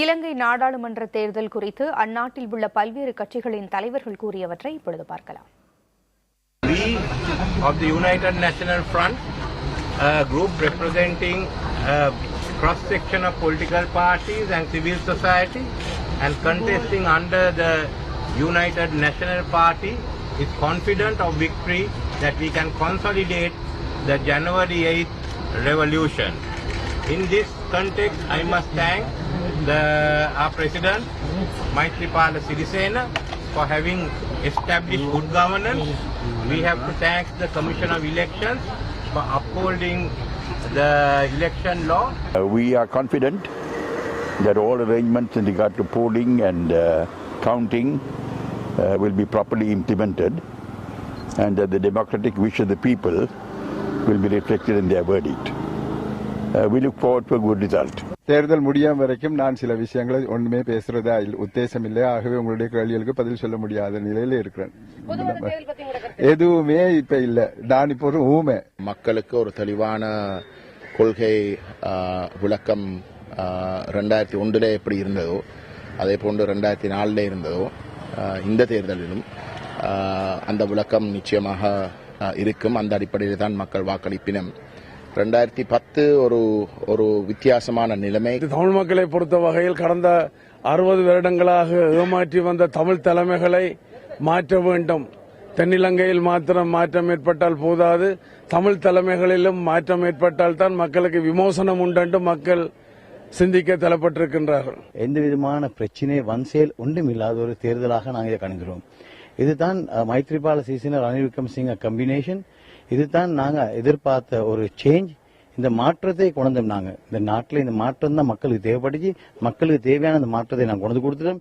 இலங்கை நாடாளுமன்ற தேர்தல் குறித்து அந்நாட்டில் உள்ள பல்வேறு கட்சிகளின் தலைவர்கள் கூறியவற்றை இப்பொழுது பார்க்கலாம். We of the United National Front, a group representing a cross-section of political parties and civil society and contesting under the United National Party, is confident of victory that we can consolidate the January 8th revolution. In this context, I must thank our President, Maithripala Sirisena, for having established good governance. We have to thank the Commission of Elections for upholding the election law. We are confident that all arrangements in regard to polling and counting will be properly implemented and that the democratic wish of the people will be reflected in their verdict. We look forward to a good result. தேர்தல் முடியும் வரைக்கும் நான் சில விஷயங்களை ஒண்ணுமே பேசுறதா உத்தேசம் இல்லை. ஆகவே உங்களுடைய கேள்விகளுக்கு பதில் சொல்ல முடியாத நிலையில இருக்கிறேன். எதுவுமே இப்ப இல்ல. நான் இப்போ ஒரு ஊமை. மக்களுக்கு ஒரு தெளிவான கொள்கை விளக்கம் 2001 எப்படி இருந்ததோ அதே போன்று 2004 இருந்ததோ இந்த தேர்தலிலும் அந்த விளக்கம் நிச்சயமாக இருக்கும். அந்த அடிப்படையில் தான் மக்கள் வாக்களிப்பினம். 2010 ஒரு வித்தியாசமான நிலைமை. தமிழ் மக்களை பொறுத்த வகையில் கடந்த 60 வருடங்களாக ஏமாற்றி வந்த தமிழ் தலைமைகளை மாற்ற வேண்டும். தென்னிலங்கையில் மாத்திரம் மாற்றம் ஏற்பட்டால் போதாது, தமிழ் தலைமைகளிலும் மாற்றம் ஏற்பட்டால் தான் மக்களுக்கு விமோசனம் உண்டு மக்கள் சிந்திக்க தள்ளப்பட்டிருக்கின்றார்கள். எந்த விதமான பிரச்சனை வன்செயல் ஒன்றும் இல்லாத ஒரு தேர்தலாக நாங்கள் இதை காண்கிறோம். இதுதான் மைத்ரிபால சிறிசேன ரணில் விக்ரமசிங்க கம்பினேஷன். இதுதான் நாங்க எதிர்பார்த்த ஒரு சேஞ்ச். இந்த மாற்றத்தை கொண்டு வந்தோம். நாங்க இந்த நாட்டில் இந்த மாற்றம் தான் மக்களுக்கு தேவைப்படுச்சு. மக்களுக்கு தேவையான இந்த மாற்றத்தை நாங்கள் கொண்டு கொடுத்துட்டோம்.